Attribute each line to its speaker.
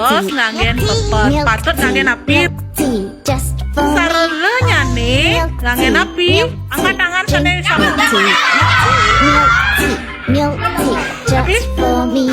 Speaker 1: Terus nganggen pepet, patut nganggen api. Sarelenya nih, nganggen api. Angkat tangan sana sama.
Speaker 2: Milk tea, just for me.